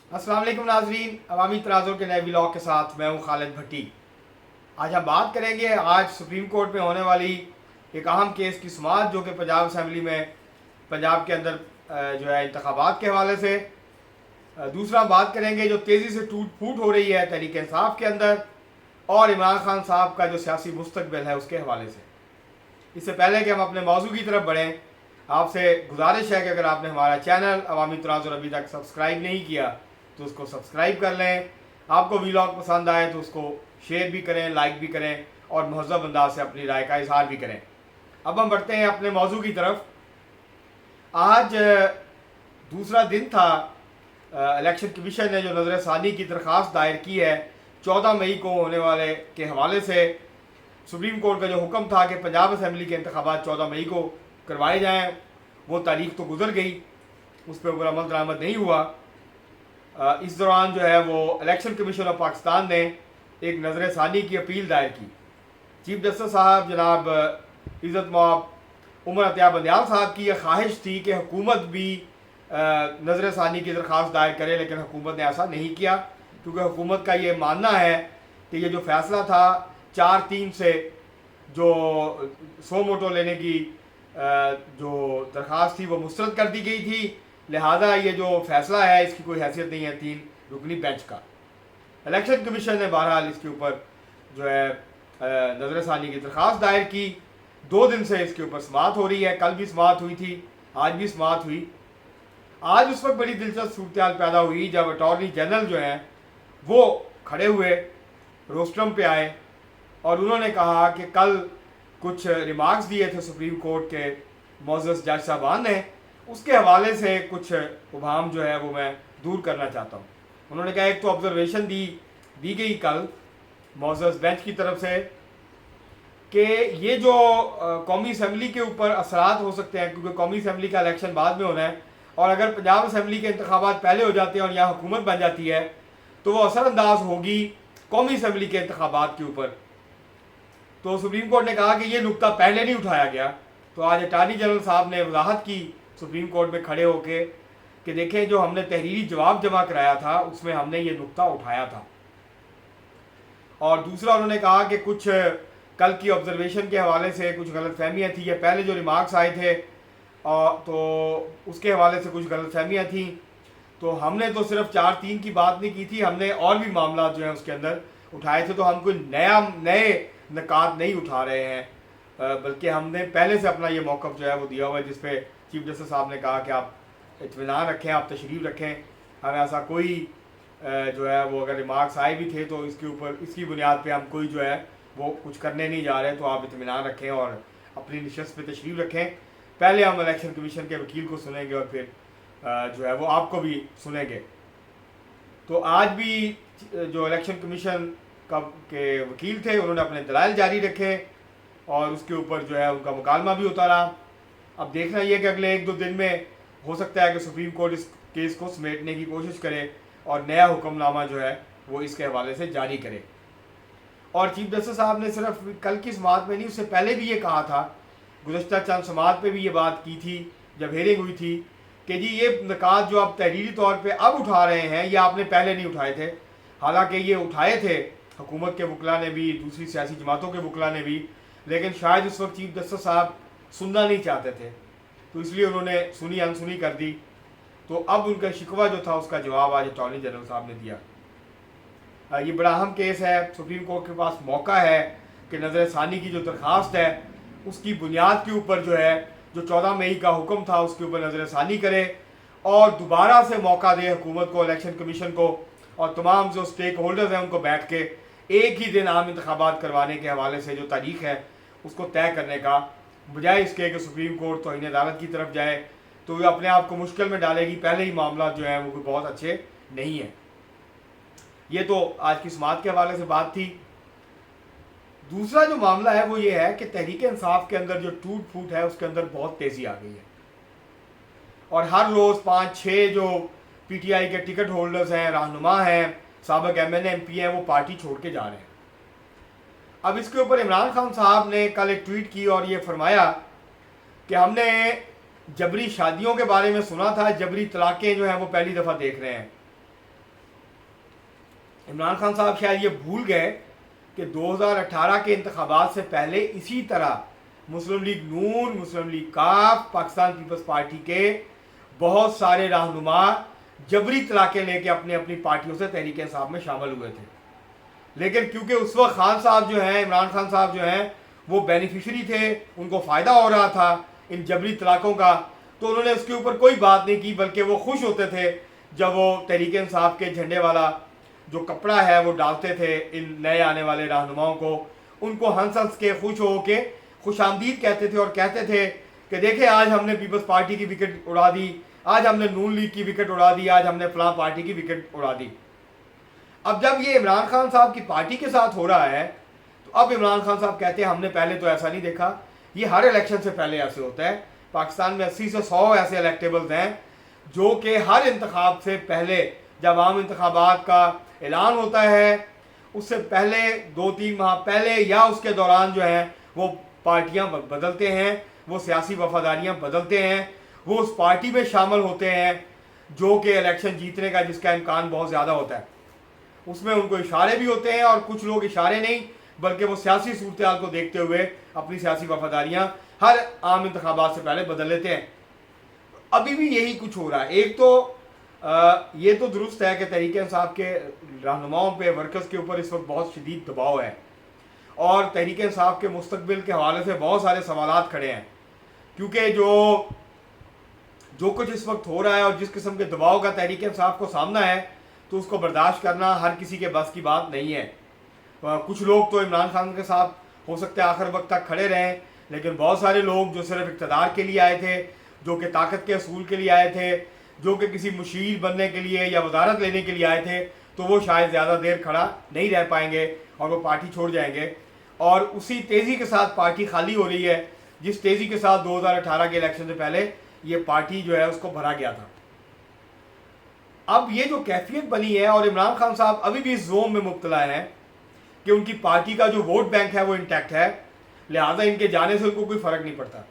अस्सलाम वालेकुम नाजरीन, अवामी तनाज़ुर के नए व्लॉग के साथ मैं हूँ खालिद भट्टी। आज हम बात करेंगे आज सुप्रीम कोर्ट में होने वाली एक अहम केस की समाअत जो कि पंजाब असम्बली में पंजाब के अंदर जो है इंतखाबात के हवाले से। दूसरा बात करेंगे जो तेज़ी से टूट फूट हो रही है तहरीक इंसाफ के अंदर, और इमरान खान साहब का जो सियासी मुस्तकबिल है उसके हवाले से। इससे पहले कि हम अपने मौजू की तरफ बढ़ें, आपसे गुजारिश है कि अगर आपने हमारा चैनल अवामी तनाज़ुर अभी तक सब्सक्राइब नहीं किया तो उसको सब्सक्राइब कर लें। आपको व्लॉग पसंद आए तो उसको शेयर भी करें, लाइक भी करें और महज़ब अंदाज से अपनी राय का इजहार भी करें। अब हम बढ़ते हैं अपने मौजू की तरफ। आज दूसरा दिन था। इलेक्शन कमीशन ने जो नज़र सानी की दरख्वास्त दायर की है 14 मई को होने वाले के हवाले से, सुप्रीम कोर्ट का जो हुक्म था कि पंजाब असम्बली के इंतखाबात 14 मई को करवाए जाएँ, वो तारीख तो गुजर गई, उस पर कोई अमल दरामद नहीं हुआ। इस दौरान जो है वो इलेक्शन कमीशन ऑफ पाकिस्तान ने एक नज़र सानी की अपील दायर की। चीफ जस्टिस साहब जनाब इज़्ज़त मआब उमर अतिया बंदियाल साहब की यह ख्वाहिश थी कि हुकूमत भी नज़र सानी की दरख्वास्त दायर करे, लेकिन हुकूमत ने ऐसा नहीं किया क्योंकि हुकूमत का ये मानना है कि ये जो फ़ैसला था 4-3 से जो सो मोटो लेने की जो दरख्वास्त थी वो मुस्तरद कर दी गई थी, लिहाजा ये जो फैसला है इसकी कोई हैसियत नहीं है 3 रुकनी बेंच का। इलेक्शन कमीशन ने बहरहाल इसके ऊपर जो है नज़र सानी की दरख्वास्त दायर की। 2 दिन से इसके ऊपर समाअत हो रही है, कल भी समाअत हुई थी, आज भी समाअत हुई। आज उस वक्त बड़ी दिलचस्प सूरत पैदा हुई जब अटॉर्नी जनरल जो हैं वो खड़े हुए, रोस्ट्रम पे आए और उन्होंने कहा कि कल कुछ रिमार्क्स दिए थे सुप्रीम कोर्ट के मोअज़्ज़ज़ जज साहबान ने, उसके हवाले से कुछ उबाम जो है वो मैं दूर करना चाहता हूँ। उन्होंने कहा एक तो ऑब्जर्वेशन दी गई कल मोअज़्ज़ज़ बेंच की तरफ से कि ये जो कौमी असम्बली के ऊपर असरात हो सकते हैं, क्योंकि कौमी असम्बली का इलेक्शन बाद में होना है और अगर पंजाब असम्बली के इंतखाबात पहले हो जाते हैं और यहाँ हुकूमत बन जाती है तो वो असरअंदाज होगी कौमी असम्बली के इंतखाबात के ऊपर। तो सुप्रीम कोर्ट ने कहा कि ये नुक्ता पहले नहीं उठाया गया। तो आज अटॉर्नी जनरल साहब ने वजाहत की सुप्रीम कोर्ट में खड़े होके कि देखें जो हमने तहरीरी जवाब जमा कराया था उसमें हमने ये नुक्ता उठाया था। और दूसरा उन्होंने कहा कि कुछ कल की ऑब्जर्वेशन के हवाले से कुछ गलतफहमियाँ थी, ये पहले जो रिमार्क्स आए थे और तो उसके हवाले से कुछ गलतफहमियाँ थी। तो हमने तो सिर्फ 4-3 की बात नहीं की थी, हमने और भी मामला जो है उसके अंदर उठाए थे। तो हम कोई नए नकात नहीं उठा रहे हैं, बल्कि हमने पहले से अपना ये मौक़िफ़ जो है वो दिया हुआ है, जिस पे चीफ जस्टिस साहब ने कहा कि आप इत्मीनान रखें, आप तशरीफ़ रखें, हमें ऐसा कोई जो है वो अगर रिमार्क्स आए भी थे तो इसके ऊपर इसकी बुनियाद पे हम कोई जो है वो कुछ करने नहीं जा रहे, तो आप इत्मीनान रखें और अपनी नशस्त पे तशरीफ़ रखें। पहले हम इलेक्शन कमीशन के वकील को सुनेंगे और फिर जो है वो आपको भी सुनेंगे। तो आज भी जो इलेक्शन कमीशन के वकील थे उन्होंने अपने दलाइल जारी रखे और उसके ऊपर जो है उनका मुकालमा भी होता रहा। अब देखना ये कि अगले 1-2 दिन में हो सकता है कि सुप्रीम कोर्ट इस केस को समेटने की कोशिश करे और नया हुक्मनामा जो है वो इसके हवाले से जारी करे। और चीफ जस्टिस साहब ने सिर्फ कल की समाअत में नहीं, उससे पहले भी ये कहा था, गुज़श्ता चंद समाअत पे भी ये बात की थी जब हेयरिंग हुई थी कि जी ये निकात जो आप तहरीरी तौर पे अब उठा रहे हैं ये आपने पहले नहीं उठाए थे। हालांकि ये उठाए थे हुकूमत के वकला ने भी, दूसरी सियासी जमातों के वकला ने भी, लेकिन शायद उस वक्त चीफ जस्टिस साहब सुनना नहीं चाहते थे, तो इसलिए उन्होंने सुनी अनसुनी कर दी। तो अब उनका शिकवा जो था उसका जवाब आज अटॉर्नी जनरल साहब ने दिया। ये बड़ा अहम केस है, सुप्रीम कोर्ट के पास मौका है कि नज़र सानी की जो दरख्वास्त है उसकी बुनियाद के ऊपर जो है जो 14 मई का हुक्म था उसके ऊपर नज़र सानी करे और दोबारा से मौका दे हुकूमत को, इलेक्शन कमीशन को और तमाम जो स्टेक होल्डर्स हैं उनको बैठ के एक ही दिन आम इंतखाबात करवाने के हवाले से जो तारीख है उसको तय करने का, बजाय इसके कि सुप्रीम कोर्ट तौहीन अदालत की तरफ जाए तो वो अपने आप को मुश्किल में डालेगी। पहले ही मामला जो है वो कोई बहुत अच्छे नहीं है। ये तो आज की समाअत के हवाले से बात थी। दूसरा जो मामला है वो ये है कि तहरीक इंसाफ के अंदर जो टूट फूट है उसके अंदर बहुत तेज़ी आ गई है और हर रोज़ 5-6 जो पीटीआई के टिकट होल्डर्स हैं, रहनुमा हैं, साबिक एमएनए एमपी हैं, वो पार्टी छोड़ के जा रहे हैं। अब इसके ऊपर इमरान खान साहब ने कल एक ट्वीट की और ये फरमाया कि हमने जबरी शादियों के बारे में सुना था, जबरी तलाक़ें जो हैं वो पहली दफ़ा देख रहे हैं। عمران خان صاحب شاید یہ بھول گئے کہ 2018 کے انتخابات سے پہلے اسی طرح مسلم لیگ نون، مسلم لیگ کاف، پاکستان پیپلز پارٹی کے بہت سارے رہنما جبری طلاقیں لے کے اپنی اپنی پارٹیوں سے تحریک انصاف میں شامل ہوئے تھے، لیکن کیونکہ اس وقت خان صاحب جو ہیں، عمران خان صاحب جو ہیں، وہ بینیفیشری تھے، ان کو فائدہ ہو رہا تھا ان جبری طلاقوں کا، تو انہوں نے اس کے اوپر کوئی بات نہیں کی، بلکہ وہ خوش ہوتے تھے جب وہ تحریک انصاف کے جھنڈے والا جو کپڑا ہے وہ ڈالتے تھے ان نئے آنے والے رہنماؤں کو، ان کو ہنس ہنس کے خوش ہو کے خوش آمدید کہتے تھے، اور کہتے تھے کہ دیکھیں آج ہم نے پیپلز پارٹی کی وکٹ اڑا دی، آج ہم نے نون لیگ کی وکٹ اڑا دی، آج ہم نے فلاں پارٹی کی وکٹ اڑا دی۔ اب جب یہ عمران خان صاحب کی پارٹی کے ساتھ ہو رہا ہے تو اب عمران خان صاحب کہتے ہیں ہم نے پہلے تو ایسا نہیں دیکھا، یہ ہر الیکشن سے پہلے ایسے ہوتا ہے، پاکستان میں 80 سے 100 ایسے الیکٹیبلز ہیں جو کہ ہر انتخاب سے پہلے، جب عام انتخابات کا اعلان ہوتا ہے اس سے پہلے 2-3 ماہ پہلے یا اس کے دوران جو ہیں وہ پارٹیاں بدلتے ہیں، وہ سیاسی وفاداریاں بدلتے ہیں، وہ اس پارٹی میں شامل ہوتے ہیں جو کہ الیکشن جیتنے کا جس کا امکان بہت زیادہ ہوتا ہے، اس میں ان کو اشارے بھی ہوتے ہیں، اور کچھ لوگ اشارے نہیں بلکہ وہ سیاسی صورتحال کو دیکھتے ہوئے اپنی سیاسی وفاداریاں ہر عام انتخابات سے پہلے بدل لیتے ہیں۔ ابھی بھی یہی کچھ ہو رہا ہے۔ ایک تو یہ تو درست ہے کہ تحریک انصاف کے رہنماؤں پہ، ورکرز کے اوپر اس وقت بہت شدید دباؤ ہے، اور تحریک انصاف کے مستقبل کے حوالے سے بہت سارے سوالات کھڑے ہیں، کیونکہ جو کچھ اس وقت ہو رہا ہے اور جس قسم کے دباؤ کا تحریک انصاف کو سامنا ہے تو اس کو برداشت کرنا ہر کسی کے بس کی بات نہیں ہے۔ کچھ لوگ تو عمران خان کے ساتھ ہو سکتا ہے آخر وقت تک کھڑے رہیں، لیکن بہت سارے لوگ جو صرف اقتدار کے لیے آئے تھے، جو کہ طاقت کے اصول کے لیے آئے تھے، جو کہ کسی مشیر بننے کے لیے یا وزارت لینے کے لیے آئے تھے، تو وہ شاید زیادہ دیر کھڑا نہیں رہ پائیں گے اور وہ پارٹی چھوڑ جائیں گے، اور اسی تیزی کے ساتھ پارٹی خالی ہو رہی ہے جس تیزی کے ساتھ 2018 کے الیکشن سے پہلے یہ پارٹی جو ہے اس کو بھرا گیا تھا۔ اب یہ جو کیفیت بنی ہے، اور عمران خان صاحب ابھی بھی اس زوم میں مبتلا ہیں کہ ان کی پارٹی کا جو ووٹ بینک ہے وہ انٹیکٹ ہے، لہٰذا ان کے جانے سے ان کو کوئی فرق نہیں پڑتا۔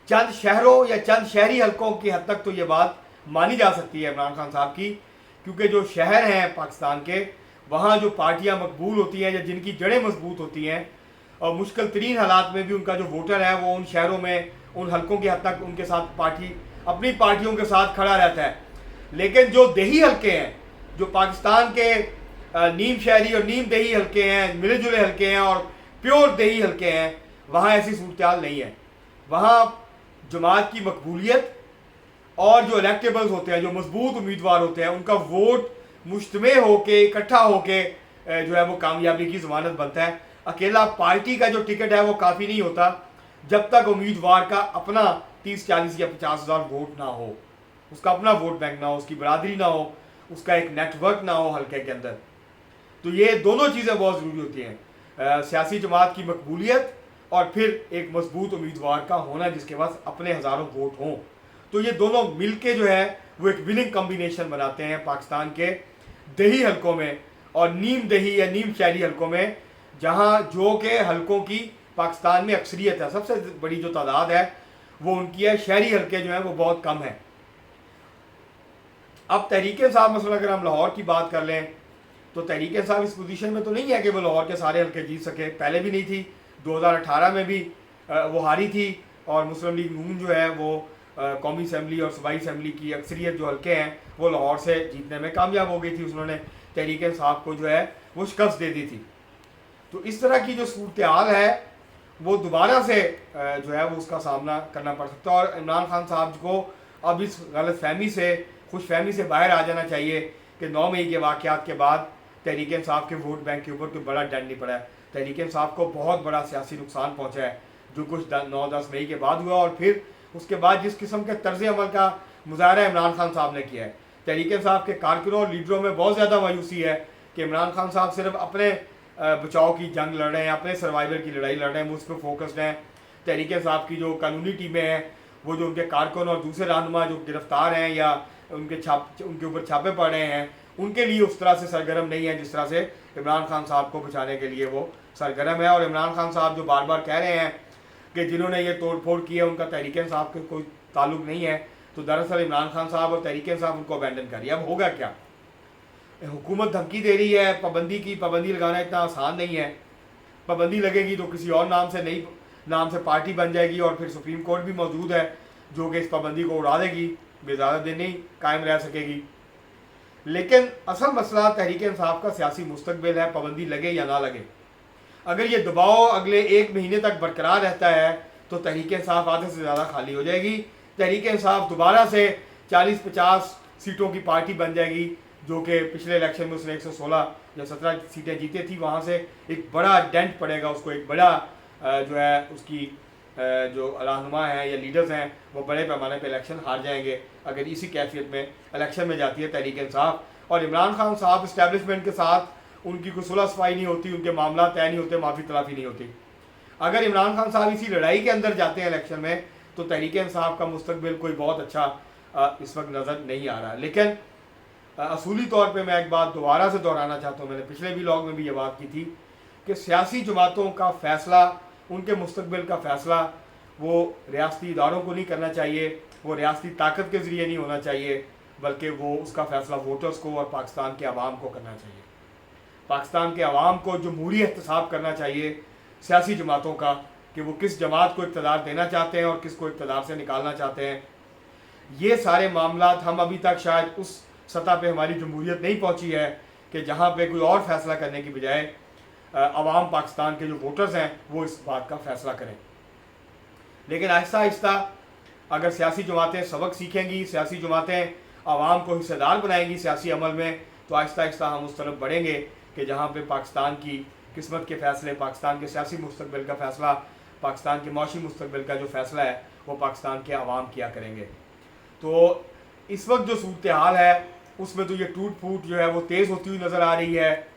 چند شہروں یا چند شہری حلقوں کی حد تک تو یہ بات مانی جا سکتی ہے عمران خان صاحب کی، کیونکہ جو شہر ہیں پاکستان کے، وہاں جو پارٹیاں مقبول ہوتی ہیں یا جن کی جڑیں مضبوط ہوتی ہیں، اور مشکل ترین حالات میں بھی ان کا جو ووٹر ہے وہ ان شہروں میں، ان حلقوں کی حد تک ان کے ساتھ اپنی پارٹیوں کے ساتھ کھڑا رہتا ہے۔ لیکن جو دیہی حلقے ہیں، جو پاکستان کے نیم شہری اور نیم دیہی حلقے ہیں، ملے جلے حلقے ہیں اور پیور دیہی حلقے ہیں، وہاں ایسی صورتحال نہیں ہے۔ وہاں جماعت کی مقبولیت اور جو الیکٹیبلز ہوتے ہیں، جو مضبوط امیدوار ہوتے ہیں، ان کا ووٹ مجتمع ہو کے، اکٹھا ہو کے جو ہے وہ کامیابی کی ضمانت بنتا ہے۔ اکیلا پارٹی کا جو ٹکٹ ہے وہ کافی نہیں ہوتا جب تک امیدوار کا اپنا 30-40 یا 50 ہزار ووٹ نہ ہو، اس کا اپنا ووٹ بینک نہ ہو، اس کی برادری نہ ہو، اس کا ایک نیٹ ورک نہ ہو حلقے کے اندر۔ تو یہ دونوں چیزیں بہت ضروری ہوتی ہیں، سیاسی جماعت کی مقبولیت اور پھر ایک مضبوط امیدوار کا ہونا جس کے پاس اپنے ہزاروں ووٹ ہوں۔ تو یہ دونوں مل کے جو ہے وہ ایک وننگ کمبینیشن بناتے ہیں پاکستان کے دیہی حلقوں میں اور نیم دیہی یا نیم شہری حلقوں میں، جہاں جو کہ حلقوں کی پاکستان میں اکثریت ہے، سب سے بڑی جو تعداد ہے وہ ان کی ہے، شہری حلقے جو ہیں وہ بہت کم ہیں۔ اب تحریک انصاف مثلا اگر ہم لاہور کی بات کر لیں تو تحریک انصاف اس پوزیشن میں تو نہیں ہے کہ وہ لاہور کے سارے حلقے جیت سکے، پہلے بھی نہیں تھی، 2018 میں بھی وہ ہاری تھی، اور مسلم لیگ نون جو ہے وہ قومی اسمبلی اور صوبائی اسمبلی کی اکثریت جو حلقے ہیں وہ لاہور سے جیتنے میں کامیاب ہو گئی تھی، انہوں نے تحریک انصاف کو جو ہے وہ شکست دے دی تھی۔ تو اس طرح کی جو صورتحال ہے وہ دوبارہ سے جو ہے وہ اس کا سامنا کرنا پڑ سکتا ہے، اور عمران خان صاحب کو اب اس غلط فہمی سے، خوش فہمی سے باہر آ جانا چاہیے کہ 9 مئی کے واقعات کے بعد تحریک انصاف کے ووٹ بینک کے اوپر کوئی بڑا ڈنڈ نہیں پڑا ہے۔ تحریک انصاف کو بہت بڑا سیاسی نقصان پہنچا ہے جو کچھ 9-10 مئی کے بعد ہوا، اور پھر اس کے بعد جس قسم کے طرز عمل کا مظاہرہ عمران خان صاحب نے کیا ہے۔ تحریک انصاف کے کارکنوں اور لیڈروں میں بہت زیادہ مایوسی ہے کہ عمران خان صاحب صرف اپنے بچاؤ کی جنگ لڑ رہے ہیں، اپنے سروائیول کی لڑائی لڑ رہے ہیں، وہ اس پہ فوکسڈ ہیں۔ تحریک انصاف کی جو قانونی ٹیمیں ہیں، وہ جو ان کے کارکن اور دوسرے رہنما جو گرفتار ہیں یا ان کے اوپر چھاپے پڑ رہے ہیں، ان کے لیے اس طرح سے سرگرم نہیں ہے جس طرح سے عمران خان صاحب کو بچانے کے لیے وہ سرگرم ہے۔ اور عمران خان صاحب جو بار بار کہہ رہے ہیں کہ جنہوں نے یہ توڑ پھوڑ کی ہے ان کا تحریک انصاف کے کوئی تعلق نہیں ہے، تو دراصل عمران خان صاحب اور تحریک انصاف ان کو ابینڈن کر رہی ہے۔ اب ہوگا کیا؟ हुकूमत धमकी दे रही है पाबंदी की, पाबंदी लगाना इतना आसान नहीं है। पाबंदी लगेगी तो किसी और नाम से नई नाम से पार्टी बन जाएगी और फिर सुप्रीम कोर्ट भी मौजूद है जो कि इस पाबंदी को उड़ा देगी, ज़्यादा दिन नहीं कायम रह सकेगी। लेकिन असल मसला तहरीक इंसाफ का सियासी मुस्तकबिल है, पाबंदी लगे या ना लगे। अगर ये दबाव अगले 1 महीने तक बरकरार रहता है तो तहरीक इंसाफ आधे से ज़्यादा खाली हो जाएगी। तहरीक इंसाफ दोबारा से 40-50 सीटों की पार्टी बन जाएगी, जो कि पिछले इलेक्शन में उसने 116 या 17 सीटें जीती थी, वहाँ से एक बड़ा डेंट पड़ेगा उसको, एक बड़ा जो है उसकी जो रहनुमा हैं या लीडर्स हैं वो बड़े पैमाने पर इलेक्शन हार जाएंगे अगर इसी कैफियत में इलेक्शन में जाती है तहरीक इंसाफ। और इमरान खान साहब इस्टेब्लिशमेंट के साथ उनकी कोई सुलह सफाई नहीं होती, उनके मामला तय नहीं होते, माफ़ी तलाफ़ी नहीं होती। अगर इमरान खान साहब इसी लड़ाई के अंदर जाते हैं इलेक्शन में तो तहरीक इंसाफ का मुस्तकबिल कोई बहुत अच्छा इस वक्त नज़र नहीं आ रहा। लेकिन असूली तौर पे मैं एक बात दोबारा से दोहराना चाहता हूँ, मैंने पिछले व्लॉग में भी ये बात की थी कि सियासी जमातों का फ़ैसला, उनके मुस्तकबिल का फ़ैसला वो रियासती इदारों को नहीं करना चाहिए, वो रियासती ताकत के ज़रिए नहीं होना चाहिए, बल्कि वो उसका फ़ैसला वोटर्स को और पाकिस्तान के अवाम को करना चाहिए। पाकिस्तान के अवाम को जमहूरी एहतसाब करना चाहिए सियासी जमातों का कि वो किस जमात को इक़्तिदार देना चाहते हैं और किस को इक़्तिदार से निकालना चाहते हैं। ये सारे मामलात हम अभी तक शायद उस सतह पे हमारी जमहूरियत नहीं पहुंची है कि जहां पे कोई और फैसला करने की बजाय अवाम पाकिस्तान के जो वोटर्स हैं वो इस बात का फ़ैसला करें। लेकिन आहिस्ता आहिस्ता अगर सियासी जमातें सबक सीखेंगी, सियासी जमातें अवाम को हिस्सेदार बनाएंगी सियासी अमल में, तो आहिस्ता आहिस्ता हम उस तरफ बढ़ेंगे कि जहाँ पे पाकिस्तान की किस्मत के फ़ैसले, पाकिस्तान के सियासी मुस्तकबिल का फ़ैसला, पाकिस्तान के मौशी मुस्तकबिल का जो फ़ैसला है वो पाकिस्तान के अवाम किया करेंगे। तो इस वक्त जो सूरत हाल है उसमें तो ये टूट फूट जो है वो तेज़ होती हुई नज़र आ रही है।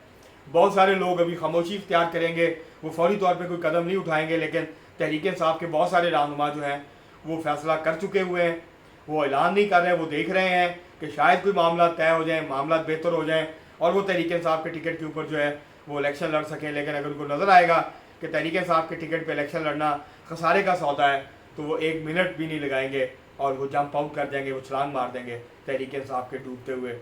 बहुत सारे लोग अभी खामोशी इख्तियार करेंगे, वो फौरी तौर पे कोई कदम नहीं उठाएंगे, लेकिन तहरीक इंसाफ के बहुत सारे रहनुमा जो हैं वो फ़ैसला कर चुके हुए हैं, वो ऐलान नहीं कर रहे हैं, वो देख रहे हैं कि शायद कोई मामला तय हो जाए, मामला बेहतर हो जाए और वो तहरीक इंसाफ के टिकट के ऊपर जो है वो इलेक्शन लड़ सकें। लेकिन अगर उनको नज़र आएगा कि तहरीक इंसाफ के टिकट पर इलेक्शन लड़ना खसारे का सौदा है तो वो 1 मिनट भी नहीं लगाएंगे और वो जंप आउट कर जाएंगे, वो छलांग मार देंगे तहरीक इंसाफ के डूबते हुए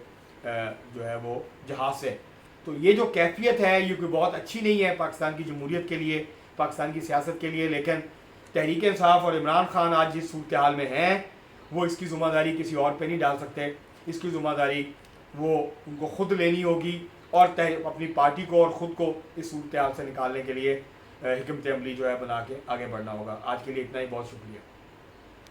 जो है वो जहाज़ से। तो ये जो कैफियत है ये कोई बहुत अच्छी नहीं है पाकिस्तान की जमहूरियत के लिए, पाकिस्तान की सियासत के लिए। लेकिन तहरीक इंसाफ और इमरान खान आज जिस सूरत हाल में हैं वो इसकी ज़िम्मेदारी किसी और पे नहीं डाल सकते, इसकी ज़िम्मेदारी वो उनको ख़ुद लेनी होगी और अपनी पार्टी को और ख़ुद को इस सूरत हाल से निकालने के लिए हिकमत अमली जो है बना के आगे बढ़ना होगा। आज के लिए इतना ही, बहुत शुक्रिया।